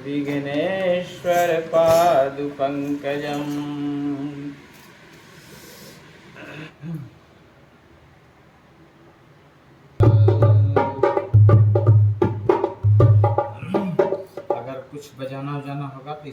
विघ्नेश्वर पादुपङ्कजम्। अगर कुछ बजाना उजाना होगा तो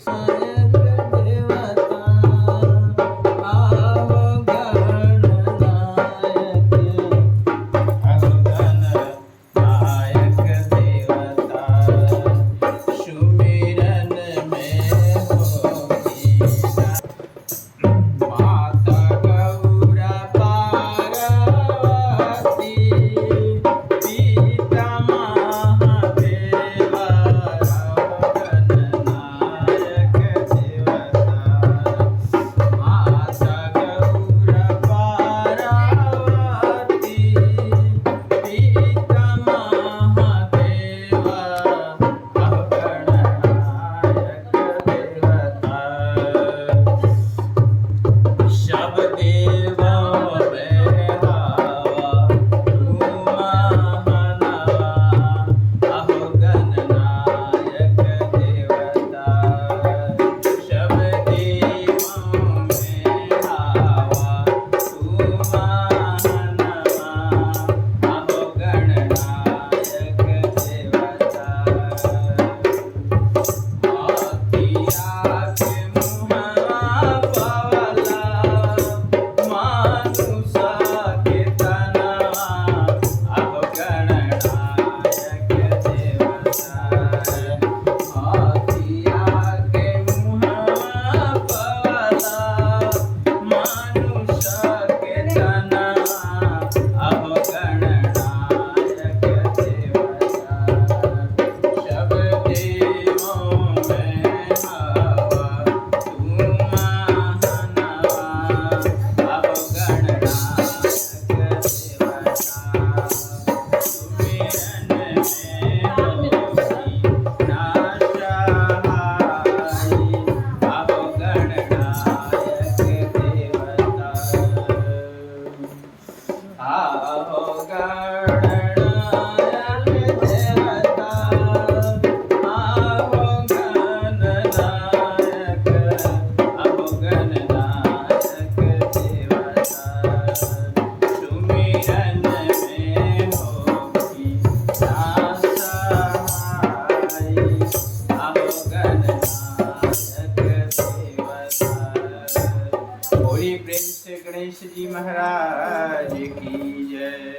गणेश जी महाराज की जय।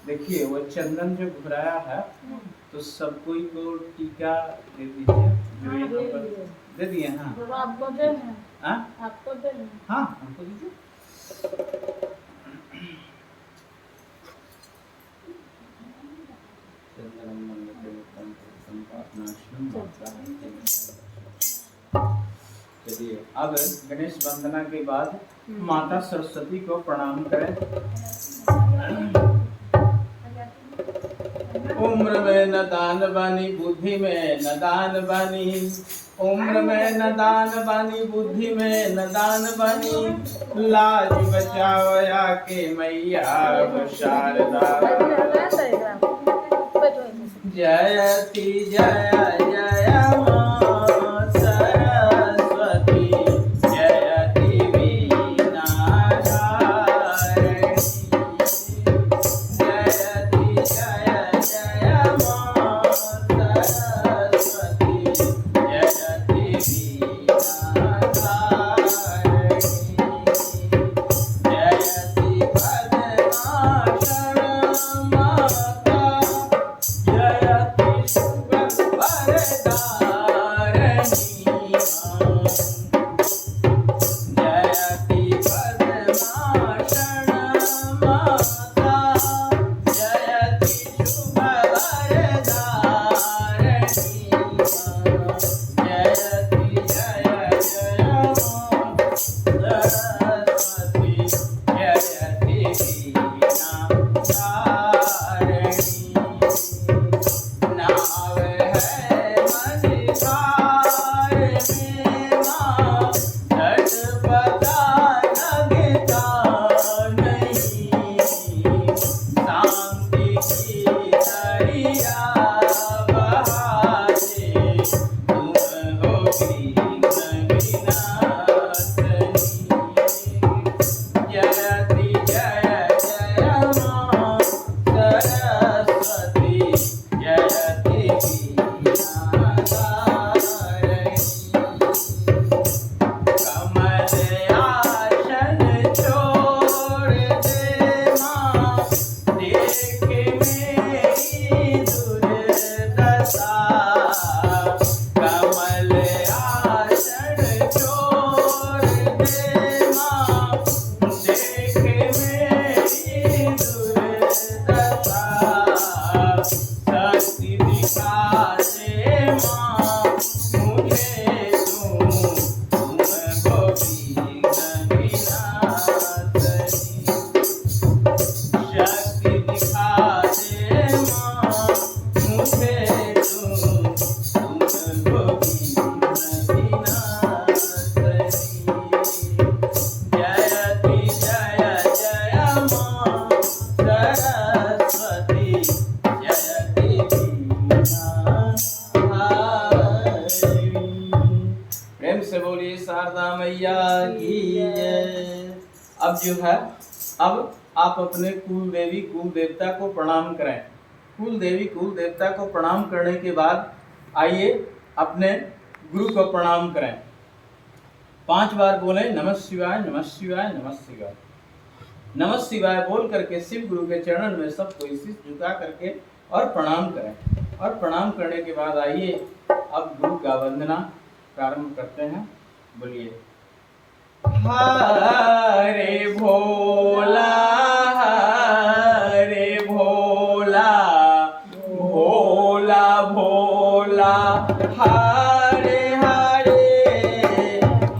देखिए वो चंदन जो घुराया है तो सब कोई को टीका दे दीजिए। जो यहाँ पर दे दिए। हाँ आपको देना। हाँ आपको देना। हाँ हमको दीजिए। चलिए अब गणेश वंदना के बाद माता सरस्वती को प्रणाम करें। उम्र में न दान बानी बुद्धि में न दान बानी, उम्र में न दान बानी बुद्धि में न दान बानी, लाज बचाओ या के मैया शारदा। जयति जय जय Bye. माँ मुझे तुम गोपी विनाशनी शक्ति दिखा दे माँ मुझे तुम गोपी विनाशनी जयति जय जय माँ सरस्वती जयति वीणाधारिणी। प्रेम से बोलिए शारदा मैया की जय। अब जो है अब आप अपने कुल देवी कुल देवता को प्रणाम करें। कुल देवी कुल देवता को प्रणाम करने के बाद आइए अपने गुरु को प्रणाम करें। 5 बार बोले नमः शिवाय नमः शिवाय नमः शिवाय। नमः शिवाय बोल करके शिव गुरु के चरणन में सब कोई शीश झुका करके और प्रणाम करें। और प्रणाम करने के बाद आइए अब गुरु का वंदना प्रारंभ करते हैं। बोलिए हरे भोला हरे भोला भोला भोला हरे हरे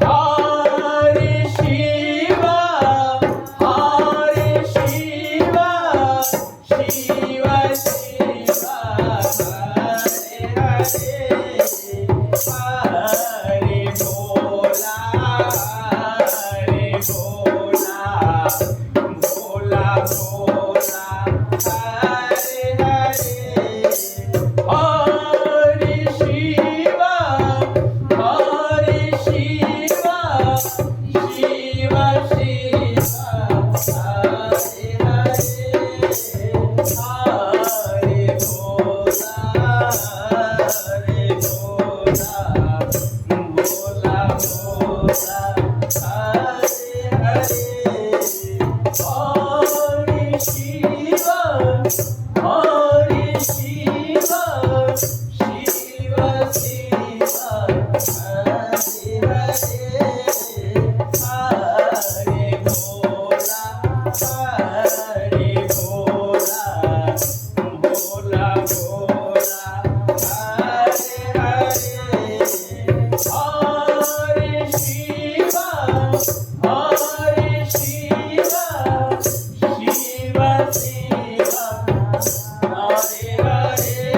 हरे शिवा शिवा शिवा शिवा हरे हरे हरे भोला हरे भोला भोला भोला हरे हरे हरे शिवा शिवा शिवा शिवा हरे हरे हरे भोला भोला भोला हरे हरे हरे शिवा शिवा शिवा शिवा हरे हरे हरे भोला भोला भोला हरे हरे हरे शिवा शिवा शिवा शिवा हरे हरे हरे भोला भोला भोला हरे हरे हरे शिवा शिवा शिवा शिवा हरे हरे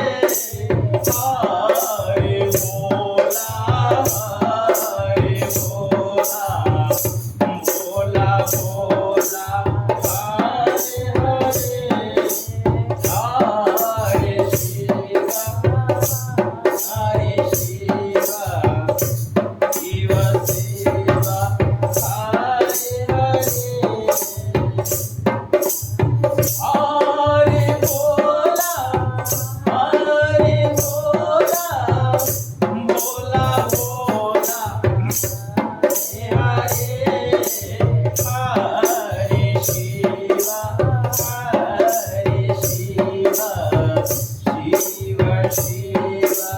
हरे भोला भोला भोला हरे हरे शिवा शिवा शिवा शिवा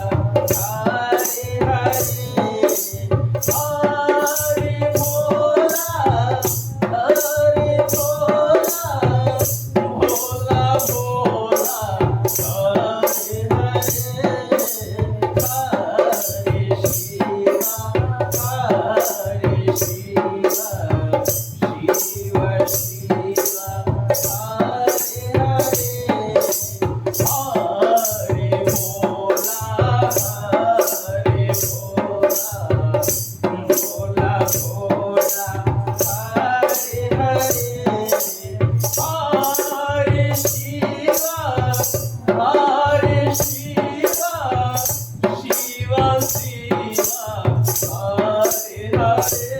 हरे हरे हरे भोला भोला भोला हरे हरे हरे शिवा शिवा शिवा शिवा हरे हरे हरे भोला भोला भोला हरे हरे हरे शिवा शिवा शिवा शिवा हरे हरे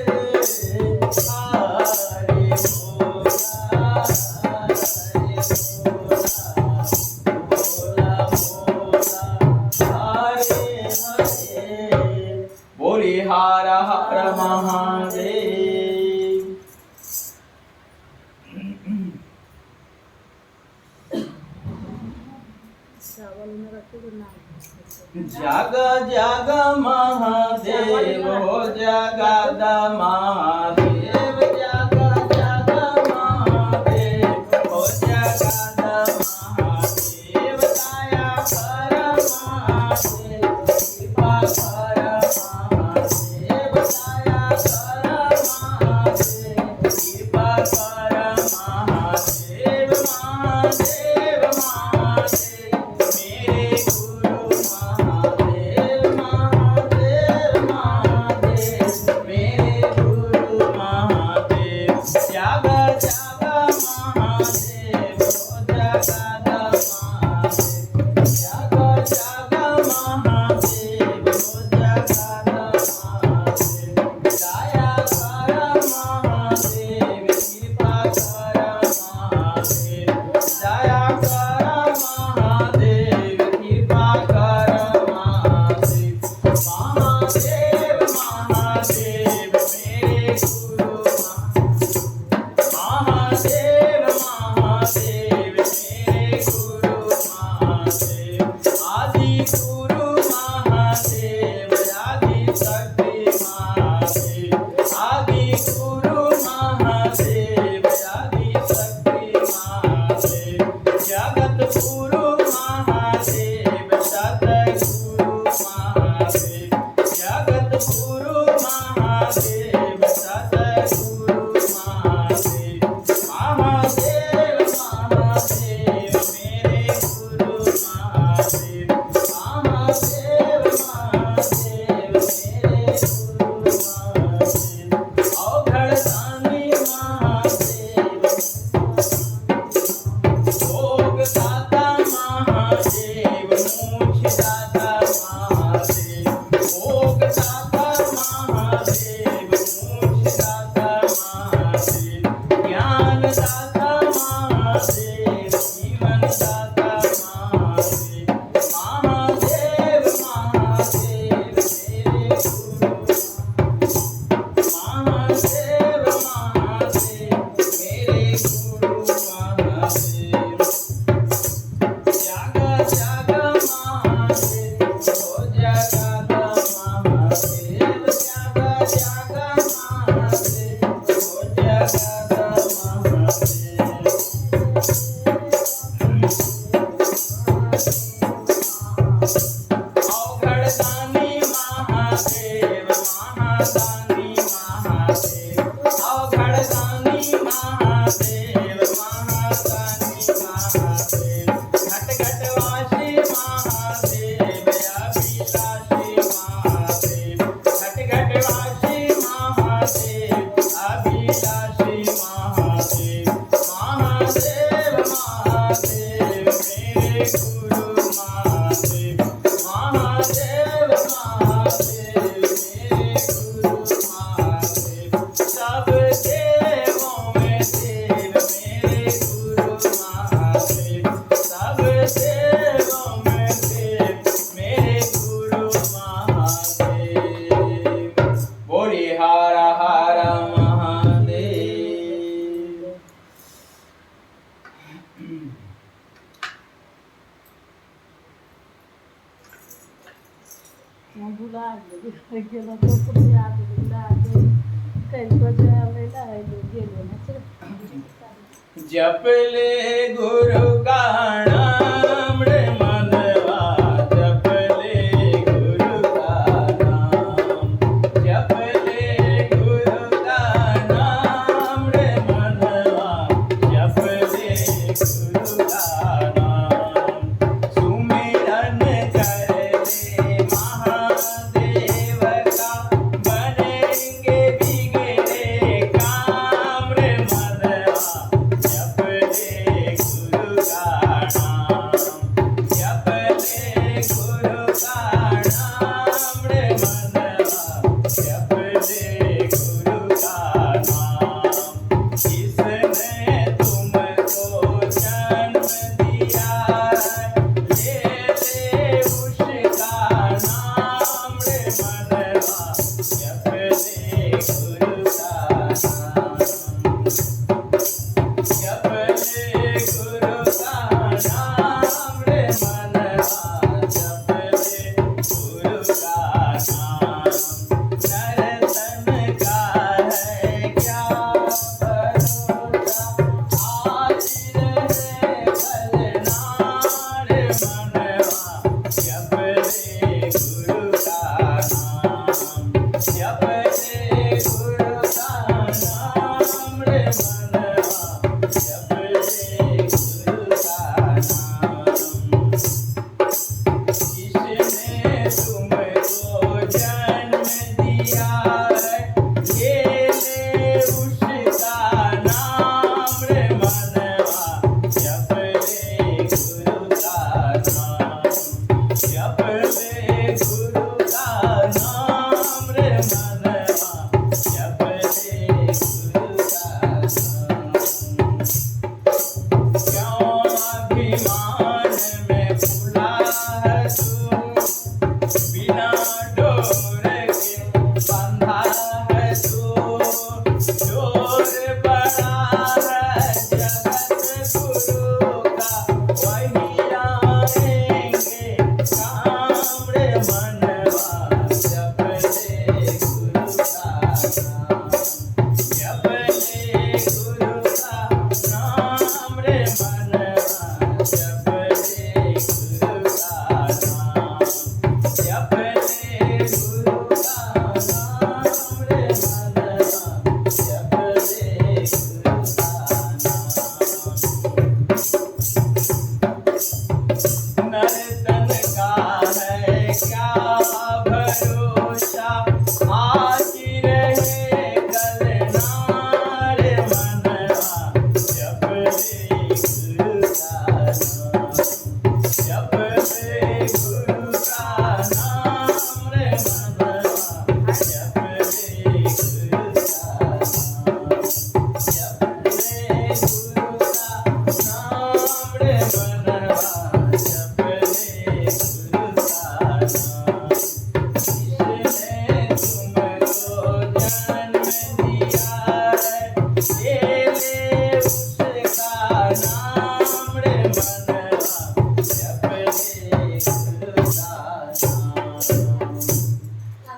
हरे भोला भोला भोला हरे हरे। बोले हर हर महादेव। जग जग महादेव हो जगद महादेव जग जग महादेव हो जगद महादेव दया कर महादेव जगत महादेव जग जग महादेव हो जगत महादेव। अवघड़दानी महादेव महादानी महादेव अवघड़दानी महादेव महादानी महादेव घटघटवासी महादेव अभिलाषी महादेव घटघटवासी महादेव अभिलाषी महादेव। महादेव महादेव मेरे गुरु महादेव महादेव महादेव मेरे गुरु महादेव। सब देवों में देव मेरे गुरु महादेव सब देवों में देव मेरे गुरु महादेव। बोले हर हर महादेव। भुला गेलो तो कुठे आलो काही बजायला गेलो ना जप ले गुरु का नाम रे मनवा जप ले गुरु का नाम जप ले गुरु का नाम रे मनवा जप ले गुरु का नाम। सुमिरन कर ले महादेव का बनेंगे बिगड़े काम रे मनवा जप ले गुरु का नाम जप ले गुरु का नाम रे मनवा जप ले गुरु का नाम। किसने तुमको जन्म दिया ले ले उसका नाम रे मनवा जप ले गुरु का नाम जप ले गुरु का नाम रे मनवा जप ले गुरु का नाम।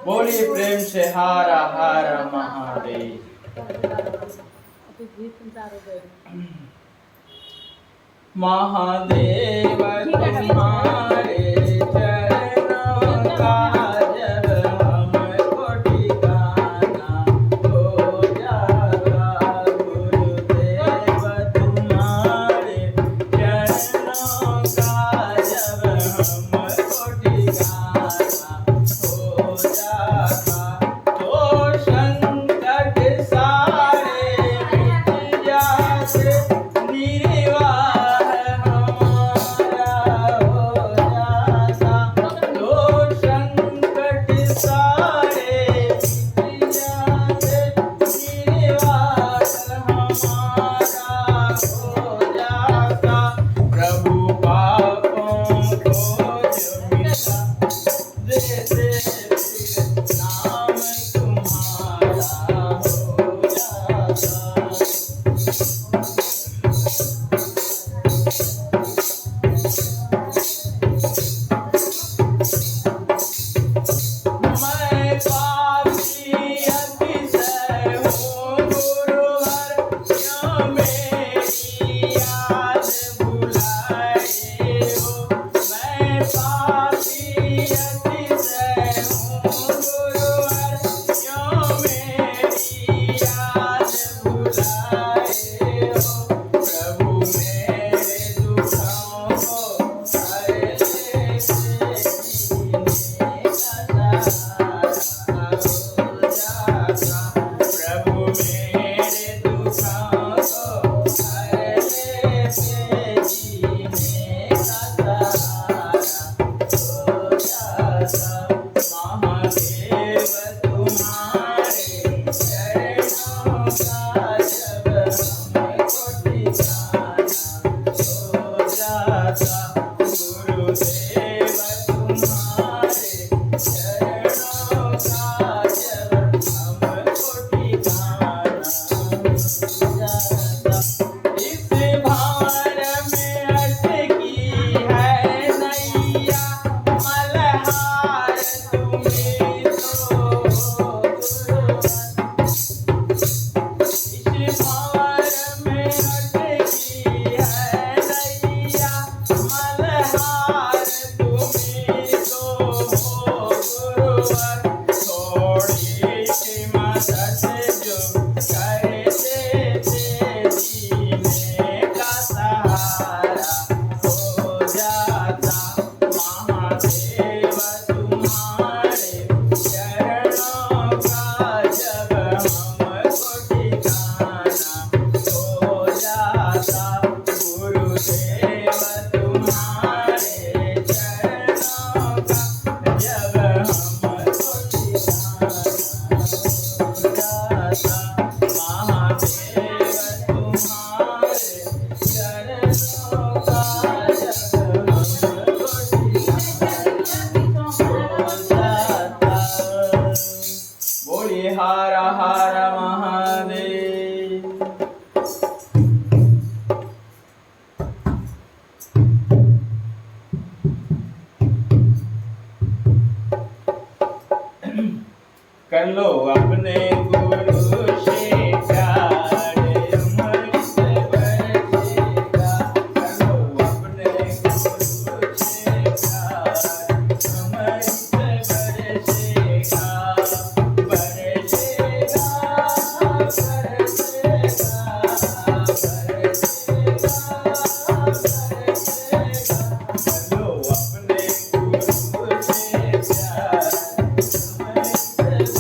बोलिए प्रेम से हर हर महादेव। अभी गीत चालू करें। महादेव तुम्हारे चरणों का जब हमको ठिकाना हो जाता, गुरुदेव तुम्हारे चरणों का जब हमको ठिकाना हो जाता, तो संकट सारे मिट जाते, निर्वाह हमारा हो जाता, तो संकट सारे मिट जाते, निर्वाह हमारा हो जाता। प्रभु पापों को जो मिटा देते, फिर नाम तुम्हारा हो जाता। मैं पापी अतिशय हूँ गुरुवर, क्यों मेरी याद भुलाए हो। मैं पापी अतिशय हूँ गुरुवर, क्यों मेरी याद भुलाए हो। प्रभु मेरे दुखों को हर लेते, जीने का सहारा हो जाता। प्रभु मेरे दुखों को हर लेते, जीने का सहारा हो जाता। महादेव तुम्हारे चरणों का जब हमको ठिकाना हो जाता, गुरुदेव तुम्हारे चरणों का जब हमको ठिकाना हो जाता। इस भार में अटकी है नैया, मल्हार तुम्हीं तो हो गुरुवर। इस भार में अटकी है नैया, मल्हार तुम्हीं तो हो गुरुवर। थोड़ी सी मदद जो कर देते, जीने का सहारा हो जाता। महादेव तुम्हारे चरणों का जब हमको ठिकाना हो जाता, गुरुदेव तुम्हारे चरणों का जब हमको ठिकाना हो जाता। महादेव तुम्हारे चरणों का जब हमको ठिकाना हो जाता। बोलिए हर हर महादेव। कर लो अपने गुरु से प्यार, उम्र से बढ़ेगा। कर लो अपने गुरु से प्यार, उम्र से बढ़ेगा। बढ़ेगा, बढ़ेगा, बढ़ेगा। कर लो अपने गुरु से प्यार, उम्र से बढ़ेगा।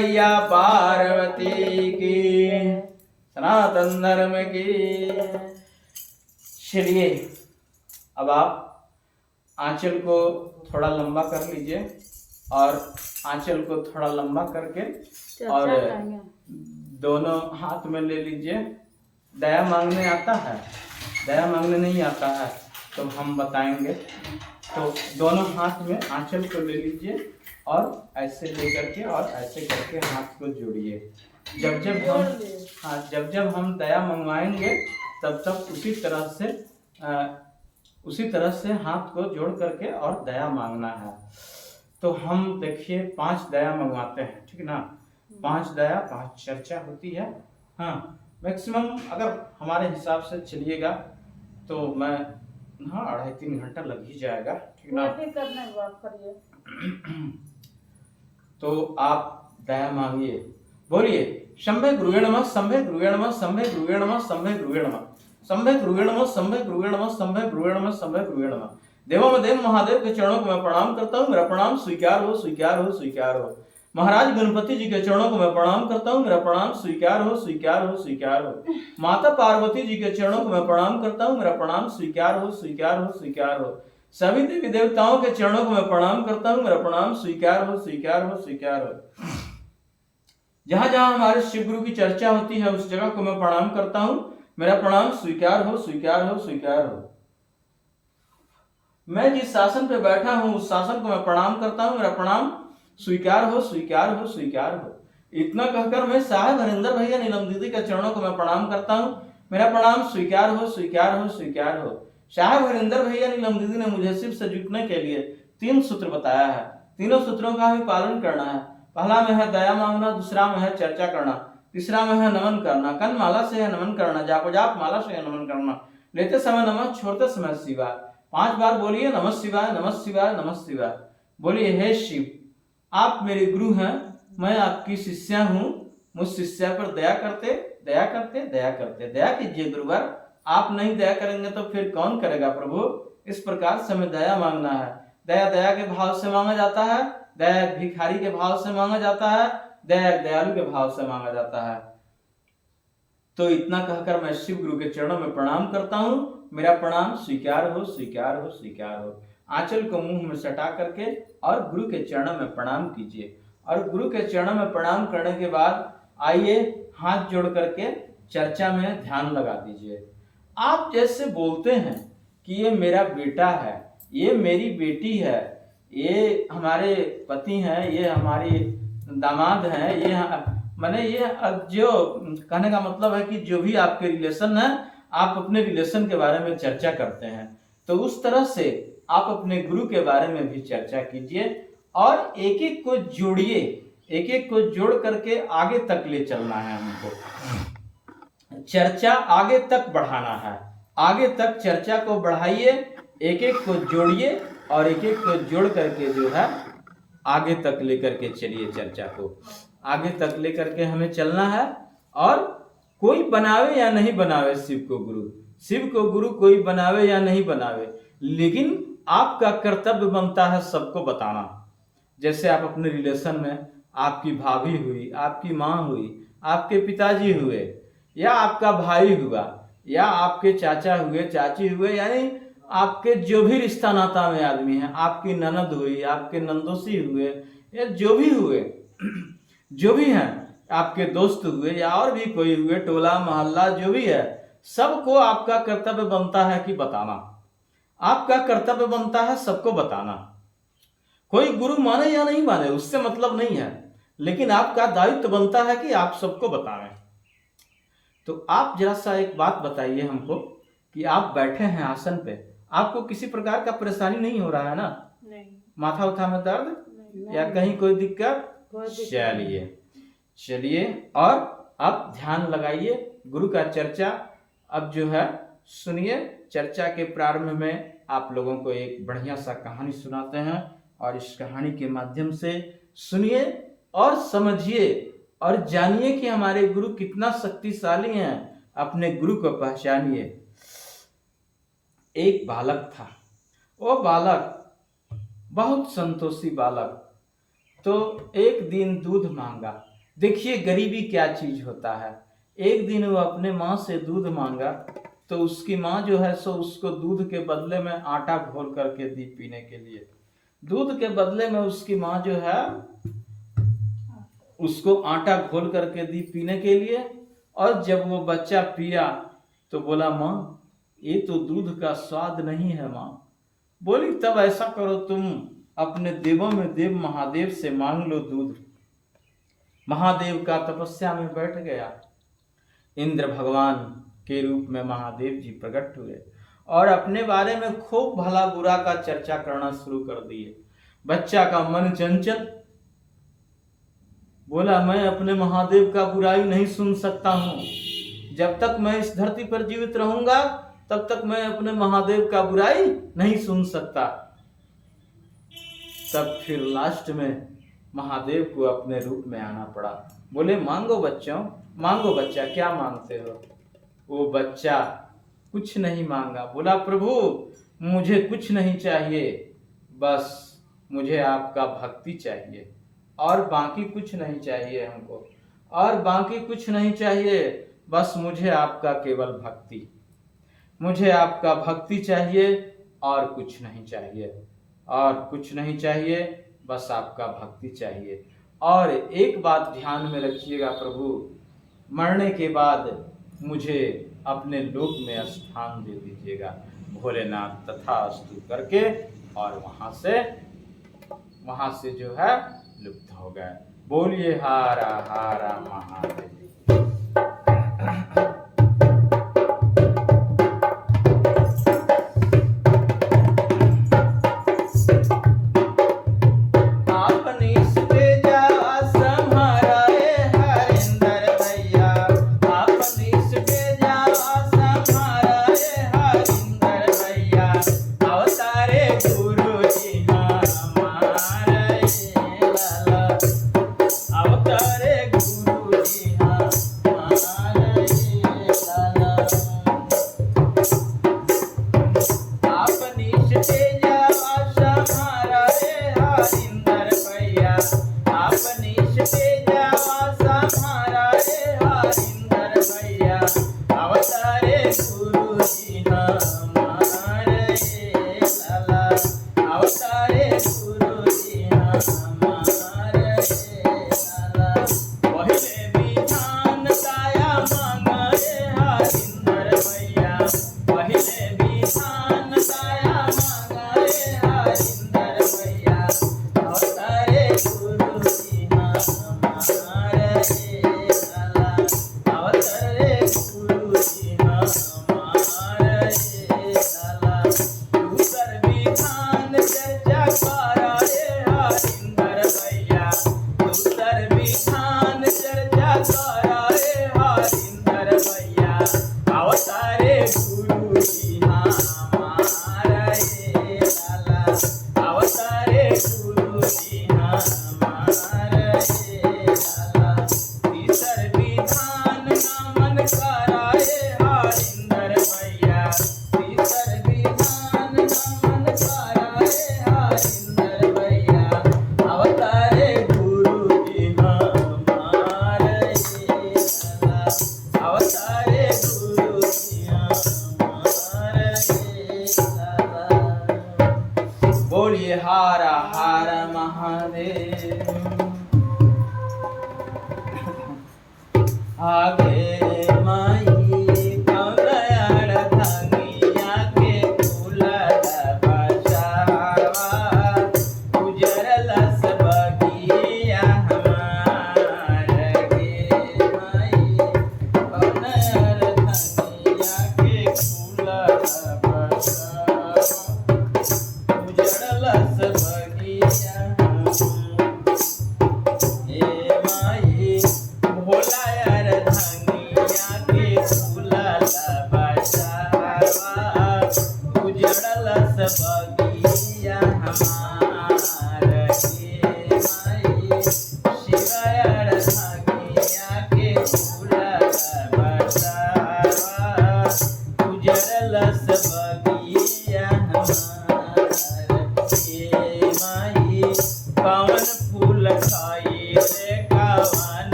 मैया पार्वती की, सनातन धर्म की। चलिए अब आप आंचल को थोड़ा लंबा कर लीजिए और आंचल को थोड़ा लंबा करके और दोनों हाथ में ले लीजिए। दया मांगने आता है? दया मांगने नहीं आता है तो हम बताएंगे। तो दोनों हाथ में आंचल को ले लीजिए और ऐसे लेकर के और ऐसे करके हाथ को जोड़िए। जब जब हम दया मंगवाएंगे तब तब उसी तरह से हाथ को जोड़ करके और दया मांगना है। तो हम देखिए 5 दया मंगवाते हैं, ठीक ना? 5 दया 5 चर्चा होती है। हाँ, मैक्सिमम अगर हमारे हिसाब से चलिएगा तो मैं 2.5-3 घंटा लग ही जाएगा, ठीक ना? करने की बात करिए। तो आप दया मांगिए, बोलिए शंभे गुरुवे नमः, शंभे गुरुवे नमः, शंभे गुरुवे नमः, शंभे गुरुवे नमः, शंभे गुरुवे नमः, शंभे गुरुवे नमः, शंभे गुरुवे नमः, शंभे गुरुवे नमः। देवामदेव महादेव के चरणों को मैं प्रणाम करता हूँ, मेरा प्रणाम स्वीकार हो, स्वीकार हो, स्वीकार हो। महाराज गणपति जी के चरणों को मैं प्रणाम करता हूँ, मेरा प्रणाम स्वीकार हो, स्वीकार हो, स्वीकार हो। माता पार्वती जी के चरणों को मैं प्रणाम करता हूँ, मेरा प्रणाम स्वीकार हो, स्वीकार हो, स्वीकार हो। सभी देवी देवताओं के चरणों को मैं प्रणाम करता हूँ, मेरा प्रणाम स्वीकार हो, स्वीकार हो, स्वीकार हो। जहां जहां हमारे शिव गुरु की चर्चा होती है उस जगह को मैं प्रणाम करता हूं, मेरा प्रणाम स्वीकार हो, स्वीकार हो, स्वीकार हो। मैं जिस शासन पे बैठा हूं उस शासन को मैं प्रणाम करता हूं, मेरा प्रणाम स्वीकार हो, स्वीकार हो, स्वीकार हो। इतना कहकर मैं साहब हरिंदर भैया नीलम दीदी के चरणों को मैं प्रणाम करता हूं, मेरा प्रणाम स्वीकार हो, स्वीकार हो, स्वीकार हो। साहब हरिंदर भैया नीलम दीदी ने मुझे शिव से जुटने के लिए 3 सूत्र बताया है। तीनों सूत्रों का भी पालन करना है। पहला में है दया मांगना, दूसरा में है चर्चा करना, तीसरा में है नमन करना। कन माला से है नमन करना, जाप माला से है नमन करना। लेते समय नमः, छोड़ते समय शिवाय। 5 बार बोलिए नमः शिवाय, नमः शिवाय, नमः शिवाय। बोलिए हे शिव, आप मेरे गुरु हैं, मैं आपकी शिष्या हूँ, मुझ शिष्या पर दया करते दया करते दया करते दया कीजिए गुरुवर। आप नहीं दया करेंगे तो फिर कौन करेगा प्रभु। इस प्रकार से हमें दया मांगना है। दया दया के भाव से मांगा जाता है, दया भिखारी के भाव से मांगा जाता है, दया दयालु के भाव से मांगा जाता है। तो इतना कहकर मैं शिव गुरु के चरणों में प्रणाम करता हूं, मेरा प्रणाम स्वीकार हो, स्वीकार हो, स्वीकार हो। आंचल को मुंह में सटा करके और गुरु के चरणों में प्रणाम कीजिए। और गुरु के चरणों में प्रणाम करने के बाद आइए हाथ जोड़ करके चर्चा में ध्यान लगा दीजिए। आप जैसे बोलते हैं कि ये मेरा बेटा है, ये मेरी बेटी है, ये हमारे पति हैं, ये हमारी दामाद हैं, ये माने ये जो कहने का मतलब है कि जो भी आपके रिलेशन है आप अपने रिलेशन के बारे में चर्चा करते हैं। तो उस तरह से आप अपने गुरु के बारे में भी चर्चा कीजिए और एक एक को जोड़िए, एक एक को जोड़ करके आगे तक ले चलना है हमको। चर्चा आगे तक बढ़ाना है, आगे तक चर्चा को बढ़ाइए, एक एक को जोड़िए और एक एक को जोड़ करके जो है आगे तक लेकर के चलिए। चर्चा को आगे तक लेकर के हमें चलना है। और कोई बनावे या नहीं बनावे शिव को गुरु, शिव को गुरु कोई बनावे या नहीं बनावे, लेकिन आपका कर्तव्य बनता है सबको बताना। जैसे आप अपने रिलेशन में आपकी भाभी हुई, आपकी माँ हुई, आपके पिताजी हुए, या आपका भाई हुआ, या आपके चाचा हुए, चाची हुए, यानी आपके जो भी रिश्ता नाता में आदमी है, आपकी ननद हुई, आपके नंदोसी हुए, या जो भी हुए, जो भी हैं, आपके दोस्त हुए या और भी कोई हुए, टोला मोहल्ला जो भी है, सबको आपका कर्तव्य बनता है कि बताना। आपका कर्तव्य बनता है सबको बताना। कोई गुरु माने या नहीं माने उससे मतलब नहीं है, लेकिन आपका दायित्व बनता है कि आप सबको बताएं। तो आप जरा सा एक बात बताइए हमको कि आप बैठे हैं आसन पे, आपको किसी प्रकार का परेशानी नहीं हो रहा है ना? नहीं। माथा उठा में दर्द या कहीं कोई दिक्कत? चलिए चलिए और अब ध्यान लगाइए। गुरु का चर्चा अब जो है सुनिए। चर्चा के प्रारंभ में आप लोगों को एक बढ़िया सा कहानी सुनाते हैं और इस कहानी के माध्यम से सुनिए और समझिए और जानिए कि हमारे गुरु कितना शक्तिशाली हैं। अपने गुरु को पहचानिए। एक बालक था, वो बालक बहुत संतोषी बालक। तो एक दिन दूध मांगा, देखिए गरीबी क्या चीज होता है। एक दिन वो अपने माँ से दूध मांगा तो उसकी माँ जो है सो उसको दूध के बदले में आटा घोल करके दी पीने के लिए। दूध के बदले में उसकी माँ जो है उसको आटा घोल करके दी पीने के लिए। और जब वो बच्चा पिया तो बोला माँ ये तो दूध का स्वाद नहीं है माँ। बोली तब ऐसा करो तुम अपने देवों में देव महादेव से मांग लो दूध। महादेव का तपस्या में बैठ गया। इंद्र भगवान के रूप में महादेव जी प्रकट हुए और अपने बारे में खूब भला बुरा का चर्चा करना शुरू कर दिए। बच्चा का मन चंचल बोला मैं अपने महादेव का बुराई नहीं सुन सकता हूं। जब तक मैं इस धरती पर जीवित रहूंगा तब तक मैं अपने महादेव का बुराई नहीं सुन सकता। तब फिर लास्ट में महादेव को अपने रूप में आना पड़ा। बोले मांगो बच्चों, मांगो बच्चा, क्या मांगते हो। वो बच्चा कुछ नहीं मांगा। बोला प्रभु मुझे कुछ नहीं चाहिए, बस मुझे आपका भक्ति चाहिए और बाकी कुछ नहीं चाहिए हमको, और बाकी कुछ नहीं चाहिए, बस मुझे आपका केवल भक्ति, मुझे आपका भक्ति चाहिए और कुछ नहीं चाहिए, और कुछ नहीं चाहिए, बस आपका भक्ति चाहिए। और एक बात ध्यान में रखिएगा प्रभु, मरने के बाद मुझे अपने लोक में स्थान दे दीजिएगा। भोलेनाथ तथास्तु करके और वहां से जो है लुप्त हो गए। बोलिए हारा हारा महादेव।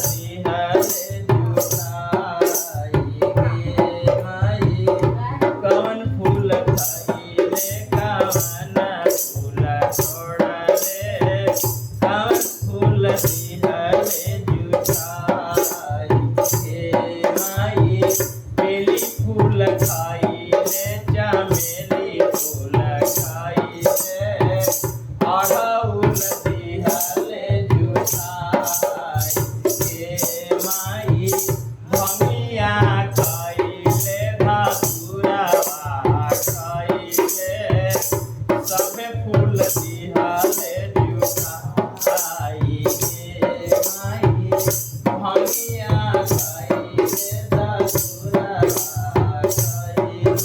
दिहले जुठाई गे माई कवन फूल खाइले कवन फूल छोड़ले कवन फूल दिहले जुठाई गे माई बेली फूल खाइले चमेली फूल खाइले अड़हुल दिहले जुठाई गे माई भमिया खाइले धतूरवा खाइले सभे फूल दिहले जुठाई गे माई भमिया खाइले धतूरवा खाइले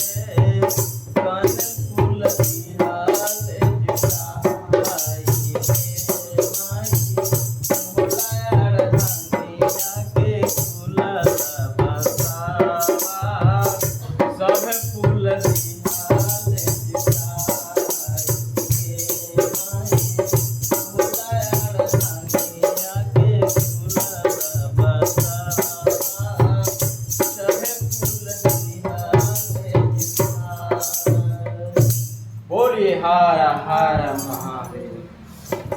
कन फूल दिहले जुठाई गे माई भोलायार धनिया के फूल बसावा सब फूल दिहले जुठाई गे माई भोलायार धनिया के फूल बसावा सब फूल दिहले जुठाई। बोलिए हर हर महादेव।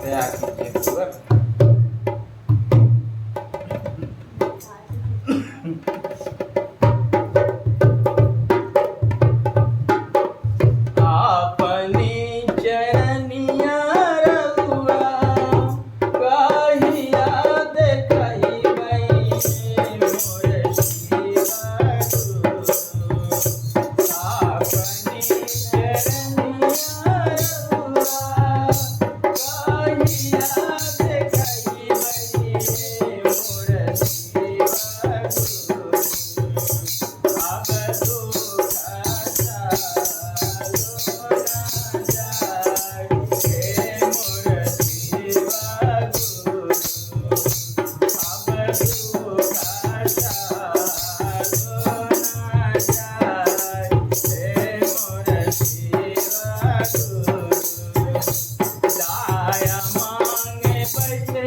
दया कीजिए गुरुवर। अपनी चरनिया रघुआ कहिया देखइबै मोर शिवा गुरु। अपनी चरनिया रघुआ कहिया देखइबै मोर शिवा गुरु। अब दुख दाया मांगे पैसे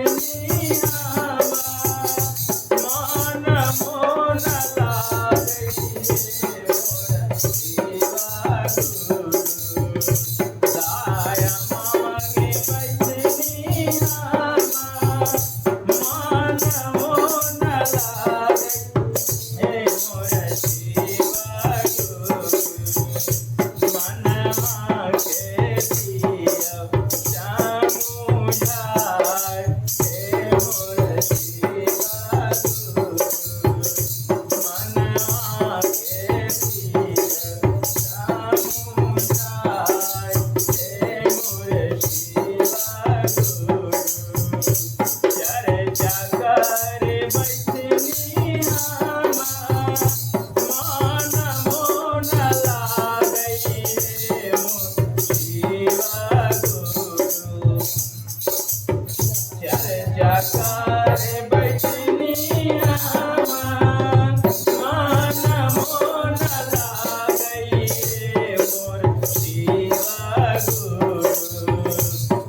मान मोन लागे मोर शिवा गुरु। दाया मांगे पैसे मान मोन लागे मोर शिवा गुरु। मनवा के दियब समुझाय मोर शिवा गुरु। मनवा के दियब समुझाय मोर शिवा गुरु। चर्चा करे बैठनी मान मोन लागै मोर शिवा गुरु। चर्चा करे बैठनी मान मोन लागै मोर शिवा गुरु।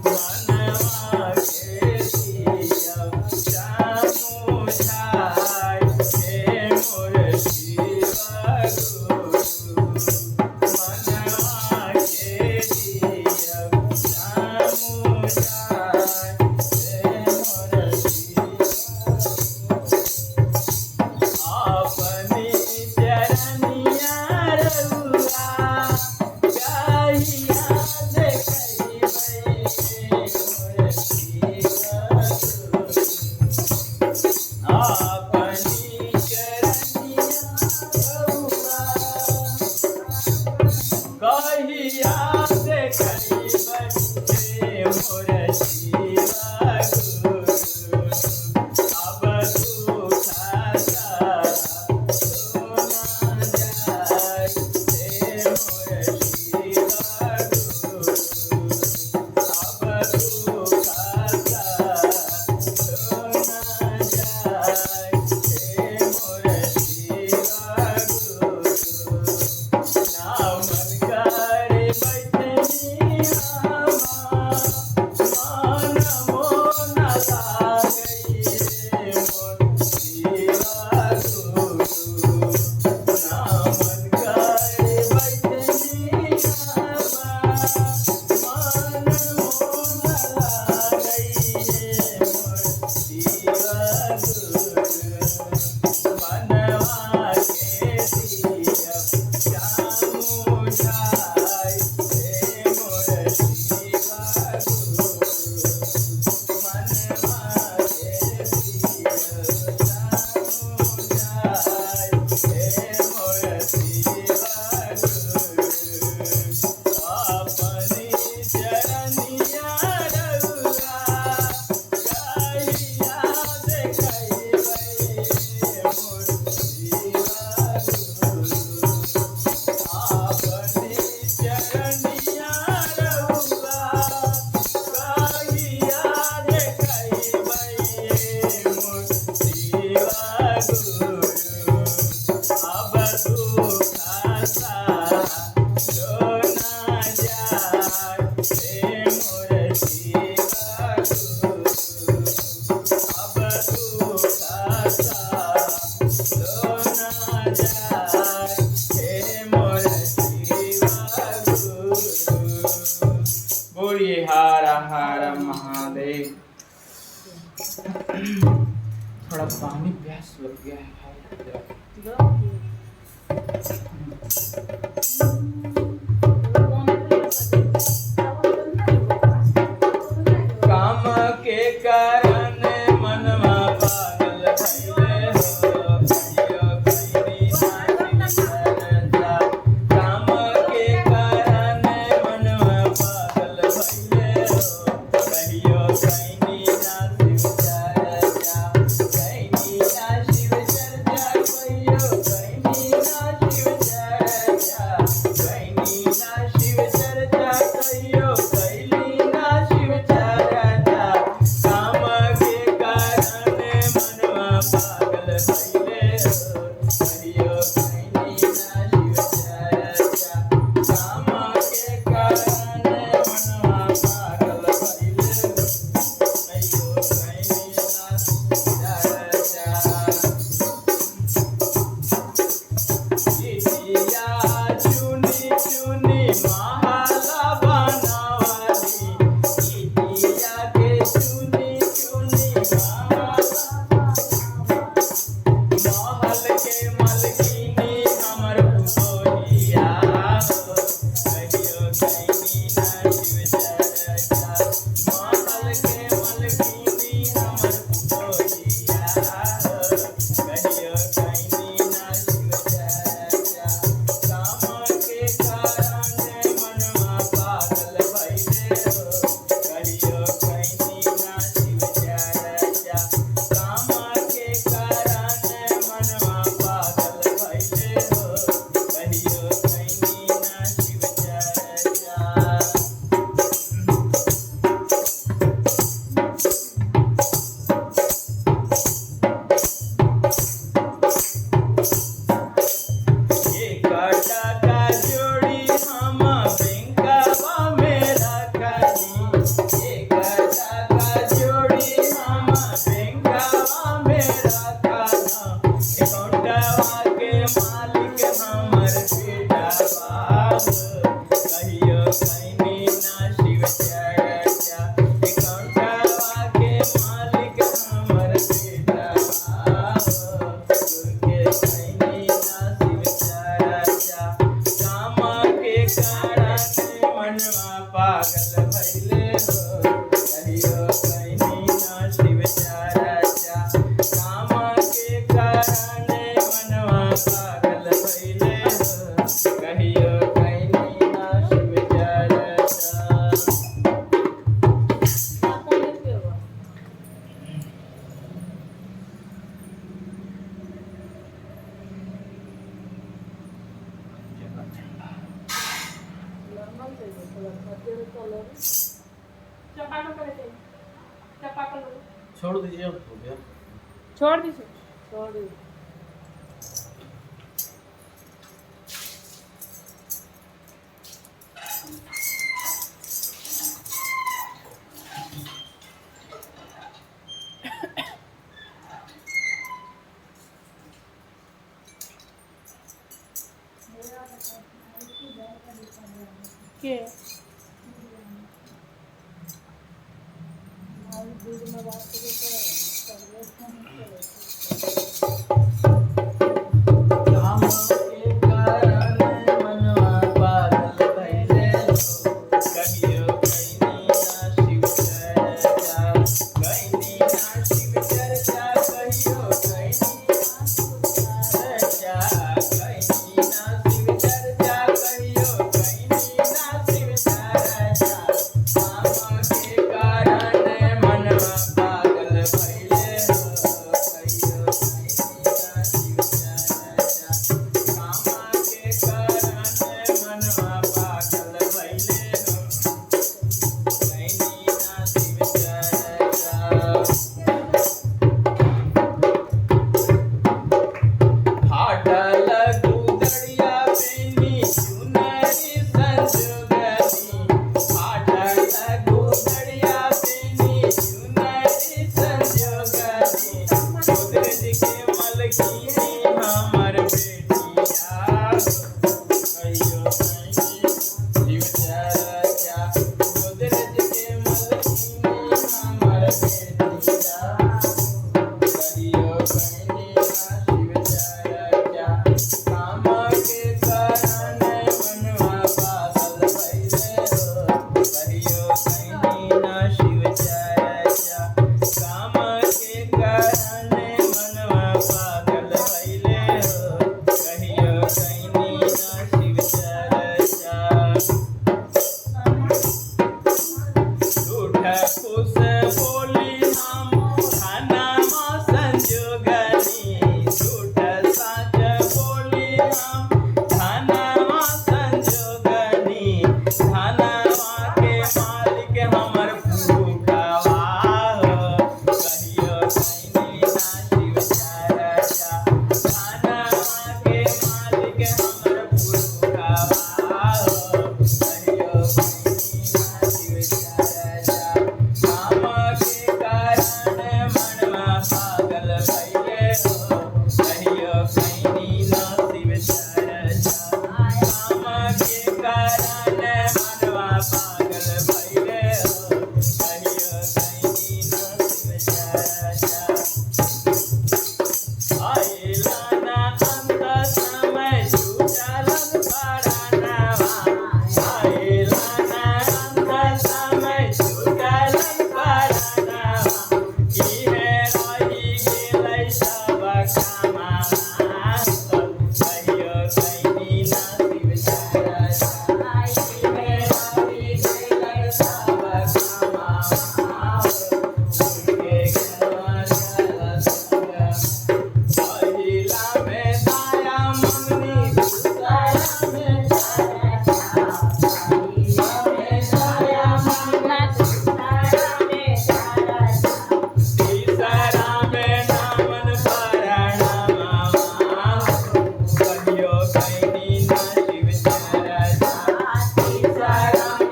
मनवा के दियब समुझाय मोर शिवा गुरु। मनवा के दियब समुझाय मोर शिवा अपनी चरनिया रघुआ कहिया देखइबै मोर शिवा गुरु। अपनी चरनिया रघुआ कहिया देखइबै मोर शिवा गुरु। अब दुख सुना जाय मोर शिवा गुरु। अब दुख सुना जाय मनवा के दिया श्याम जाय हे मोर शिवा गुरु मनवा के दिया श्याम जाय हे मोर शिवा गुरु अपनी चरनिया रघुआ कहिया देखैबै मोर शिवा गुरु अपनी चरनिया रघुआ कहिया देखैबै मोर शिवा गुरु अब दुख सारा लो ना जाय हे मोर शिवा गुरु अब दुख सारा लो ना जाय हे मोर शिवा गुरु। बोलिए हर हर महादेव। थोड़ा पानी प्यास लग गया है। काम के कारण मनवा पागल भइले हो कहियो कहीं ना शिवचर्चा। काम के कारण मनवा पागल भइले हो कहियो कहीं ना शिवचर्चा। कहीं ना शिवचर्चा कहियो कहीं ना शिवचर्चा। कहीं ना शिवचर्चा कहियो कहीं ना शिवचर्चा। काम के कारण मनवा पागल भइले हो कहियो कहीं ना शिवचर्चा। काम के कारण मनवा पागल भइले हो कहियो कहीं ना शिवचर्चा। चिड़िया चुनी चुनी महला बनावली चिड़िया के चुनी चुनी महल के मलकिनी हमर पुतोहिया हो कहियो कहीं ना शिवचर्चा। महल के मलकिनी हमर पुतोहिया हो कहियो कहीं ना शिवचर्चा। काम के कारण मनवा पागल भइले हो कहियो कहीं ना शिवचर्चा। काम के कारण मनवा पागल भइले हो कहियो कहीं ना शिवचर्चा। एक टाका जोड़ी हम बैंकवा में रखनी। एक टाका जोड़ी हम बैंकवा में रखना। अकाउंटवा के मालिक हमर बेटवा हो कहियो कहीं ना शिवचर्चा। अकाउंटवा के मालिक हमर बेटवा हो के कहीं ना शिवचर्चा। काम के कारण मनवा पागल भइले हो कहियो कहीं ना शिवचर्चा। काम के कारण मनवा पागल भइले हो कहियो कहीं ना शिवचर्चा। छोड़ दीजिए अब हो गया। छोड़ दीजिए छोड़ दीजिए। के दूध में बात करो तो की हमर बेटिया कहियो नहीं शिव चर्चा गोदरेज के मलकिनी हमर बेटिया कहियो नहीं शिव चर्चा काम के कारण मनवा पागल भइले हो कहियो नहीं ना शिव चर्चा काम के कारण मनवा पागल भइले हो कहियो नहीं ना शिव चर्चा झूठ खुश बोली हम खानामा संजोगनी झूठ साच बोली हम खानामा संजोगनी खानामा के मालिक हमर भूखवा हो कहियो नहीं ना शिव चर्चा खानामा के मालिक हमर भूखवा हो कहियो नहीं ना शिव चर्चा काम के कारण मनवा पागल भइले हो कहियो नहीं ना शिव चर्चा काम के कारण मनवा पागल भइले हो कहियो नहीं ना शिव चर्चा आइलाना अंत समय सुचलन परानवा आइलाना अंत समय सुचलन परानवा इहे रही गेलै सब कामना कहियो नहीं ना शिव चर्चा इहे रही गेलै सब कामना उनके गवा चल संग पहिला में दाया मंगनी दूसरा में चर्चा पहिला में दाया मंगनी तीसरा में नामन परानवा कहियो नहीं ना शिव चर्चा तीसरा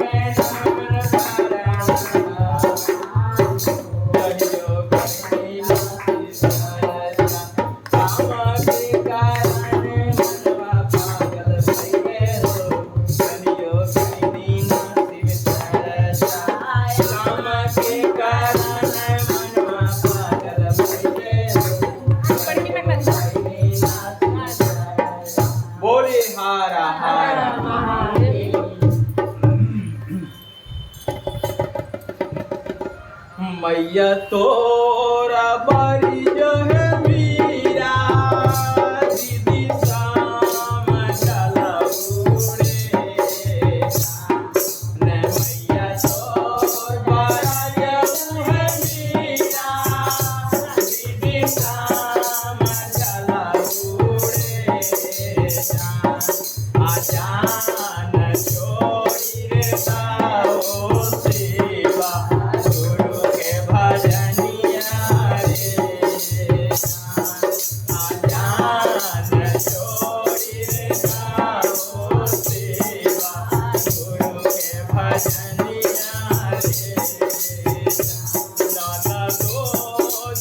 में नामन परानवा कहियो नहीं ना शिव चर्चा काम के कारण मनवा पागल भइले हो कहियो नहीं ना शिव चर्चा काम के कारण मनवा पागल भइले हो बोले हारा हारा मैया तोरा बड़ी जो है मीरा दीदी शाम चला उड़े ने मैया तोर बड़ा जो है मीरा दीदी शाम चला उड़े आजान छोड़ी रे ताओ सेवा गुरु के भजनिया रे आजान छोड़ी रे ताओ सेवा गुरु के भजनिया रे दादा तो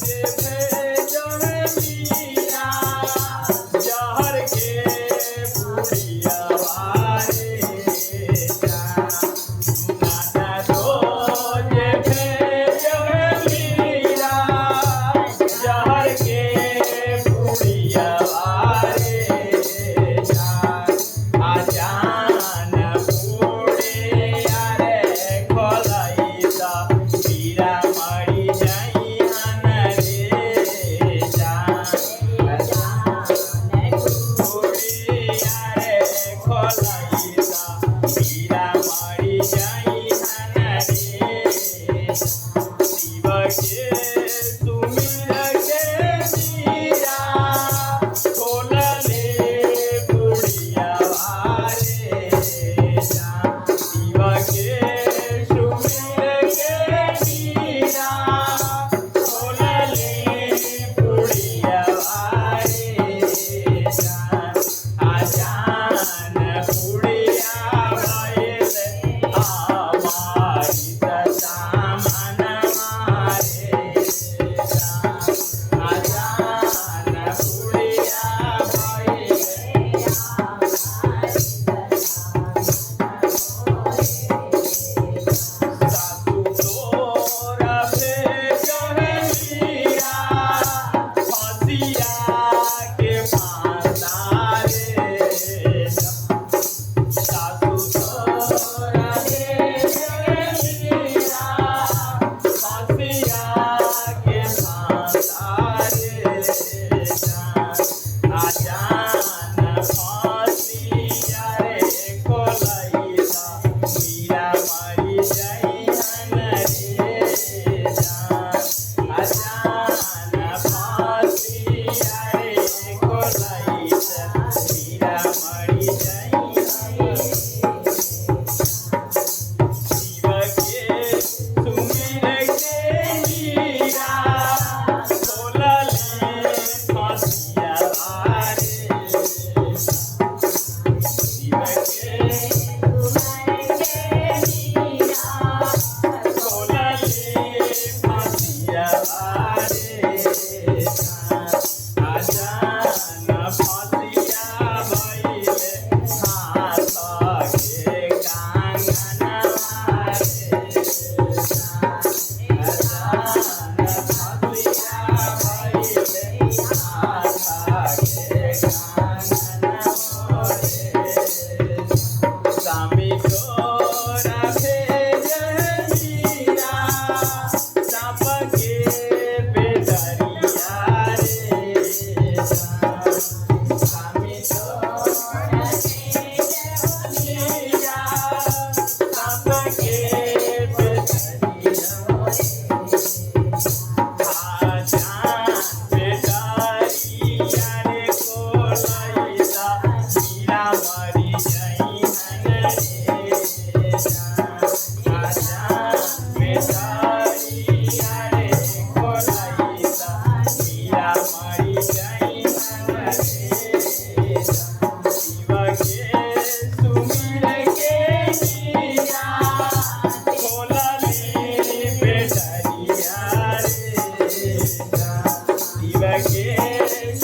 जे भेजो है मीरा जहर के बुढ़िया वारे दादा तो जे भेजो है मीरा जहर के बुढ़िया वारे आजान बूढ़े यारे खोलाई दा मीरा मरी जाई हन रे बूढ़े यारे खोलाई दा मीरा मरी जाई हन रे शिव के तुम के मीरा खोल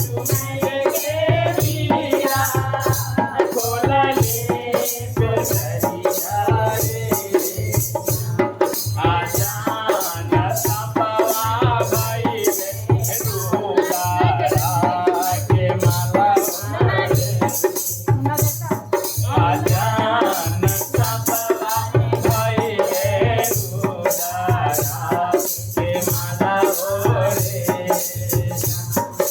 सुमिर के दिया खोलने पे दरिया रे आजान सपवा भाई रूगारा के माला आजान सपवा भाई रूगारा के माला रे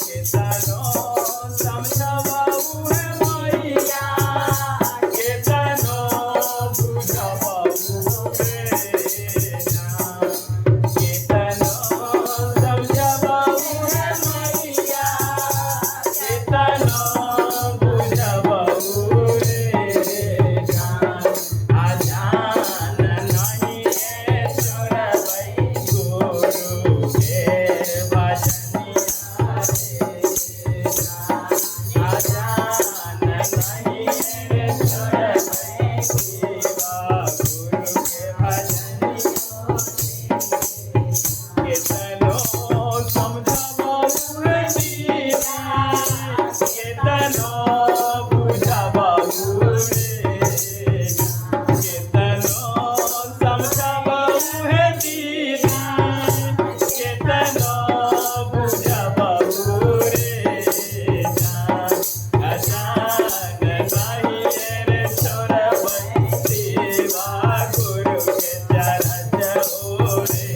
केतनो समझाऊ है मैया केतनो बुझाऊ रे केतनो समझाऊ है मैया केतनो बुझाऊ रे आजान नहीं है छोड़बै गुरु के बचनिया रे आजान नहीं है छोड़बै शिवा गुरु के बचनिया केतनो समझाऊ रे दीना केतनो बुझाऊ रे केतनो समझाऊ है दीना केतनो बुझाऊ रे आजान नहीं रे छोड़बै शिवा गुरु के चरण हो रे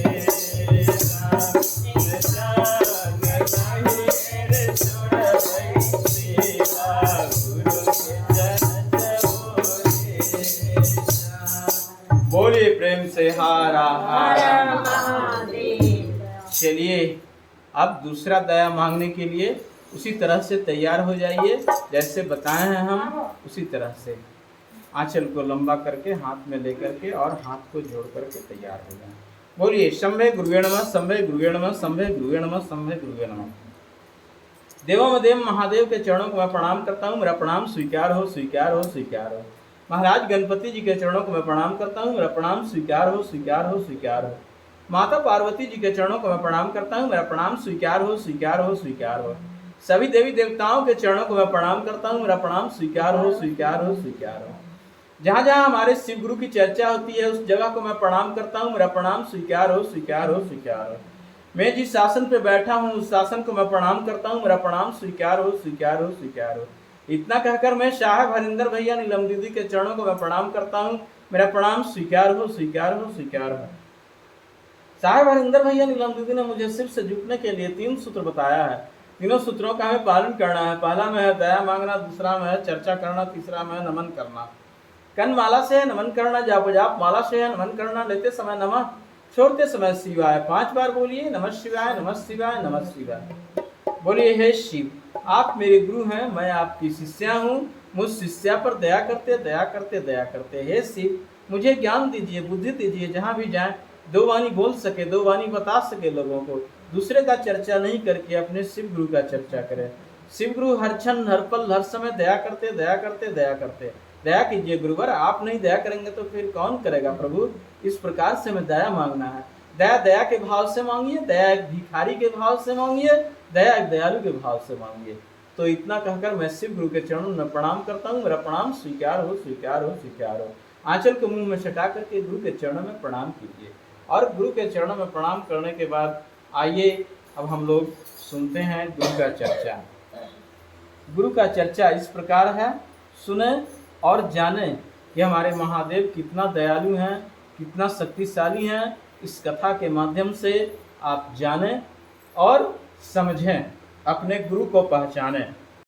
आजान नहीं रे छोड़बै शिवा गुरु के चरण हो रे बोलिए प्रेम से हारा हारा चलिए अब दूसरा दया मांगने के लिए उसी तरह से तैयार हो जाइए जैसे बताए हैं हम उसी तरह से आंचल को लंबा करके हाथ में लेकर के और हाथ को जोड़ करके तैयार हो जाए। बोलिए शंभे गुरुवे नमः शंभे गुरुवे नमः शंभे गुरुवे नमः शंभे गुरुवे नमः। देवामदेव महादेव के चरणों को मैं प्रणाम करता हूँ, मेरा प्रणाम स्वीकार हो स्वीकार हो स्वीकार हो। महाराज गणपति जी के चरणों को मैं प्रणाम करता हूँ, मेरा प्रणाम स्वीकार हो स्वीकार हो स्वीकार हो। माता पार्वती जी के चरणों को मैं प्रणाम करता हूँ, मेरा प्रणाम स्वीकार हो स्वीकार हो स्वीकार हो। सभी देवी देवताओं के चरणों को मैं प्रणाम करता हूँ, मेरा प्रणाम स्वीकार हो स्वीकार हो स्वीकार हो। जहाँ जहाँ हमारे शिव गुरु की चर्चा होती है उस जगह को मैं प्रणाम करता हूँ, मेरा प्रणाम स्वीकार हो स्वीकार हो स्वीकार हो। मैं जिस शासन पे बैठा हूँ उस शासन को मैं प्रणाम करता हूँ, मेरा प्रणाम स्वीकार हो स्वीकार हो स्वीकार हो। इतना कहकर मैं साहब हरिंदर भैया नीलम दीदी के चरणों को मैं प्रणाम करता हूँ, मेरा प्रणाम स्वीकार हो स्वीकार हो स्वीकार हो। साहब हरिंदर भैया नीलम दीदी ने मुझे सिर्फ से जुटने के लिए 3 सूत्र बताया है। तीनों सूत्रों का हमें पालन करना है। पहला में है दया मांगना, दूसरा में है चर्चा करना, तीसरा में है नमन करना। कन माला से है नमन करना, जाप जाप माला से है नमन करना। लेते समय नमः, छोड़ते समय शिवाय। 5 बार बोलिए नमः शिवाय नमः शिवाय नमः शिवाय। बोलिए हे शिव, आप मेरे गुरु हैं, मैं आपकी शिष्या हूँ। मुझ शिष्या पर दया करते दया करते दया करते। हे शिव, मुझे ज्ञान दीजिए, बुद्धि दीजिए, जहाँ भी जाए 2 वाणी बोल सके, 2 वाणी बता सके लोगों को। दूसरे का चर्चा नहीं करके अपने शिव गुरु का चर्चा करें। शिव गुरु हर क्षण हर पल हर समय दया करते दया करते दया करते। दया कीजिए गुरुवर, आप नहीं दया करेंगे तो फिर कौन करेगा प्रभु। इस प्रकार से हमें दया मांगना है। दया दया के भाव से मांगिए, दया एक भिखारी के भाव से मांगिए, दया एक दयालु के भाव से मांगिए। तो इतना कहकर मैं शिव गुरु के चरणों में प्रणाम करता हूँ, मेरा प्रणाम स्वीकार हो स्वीकार हो स्वीकार हो। आंचल को मुंह में सटा करके गुरु के चरणों में प्रणाम कीजिए। और गुरु के चरणों में प्रणाम करने के बाद आइए अब हम लोग सुनते हैं गुरु का चर्चा। गुरु का चर्चा इस प्रकार है, सुने और जाने कि हमारे महादेव कितना दयालु हैं, कितना शक्तिशाली हैं। इस कथा के माध्यम से आप जानें और समझें, अपने गुरु को पहचानें।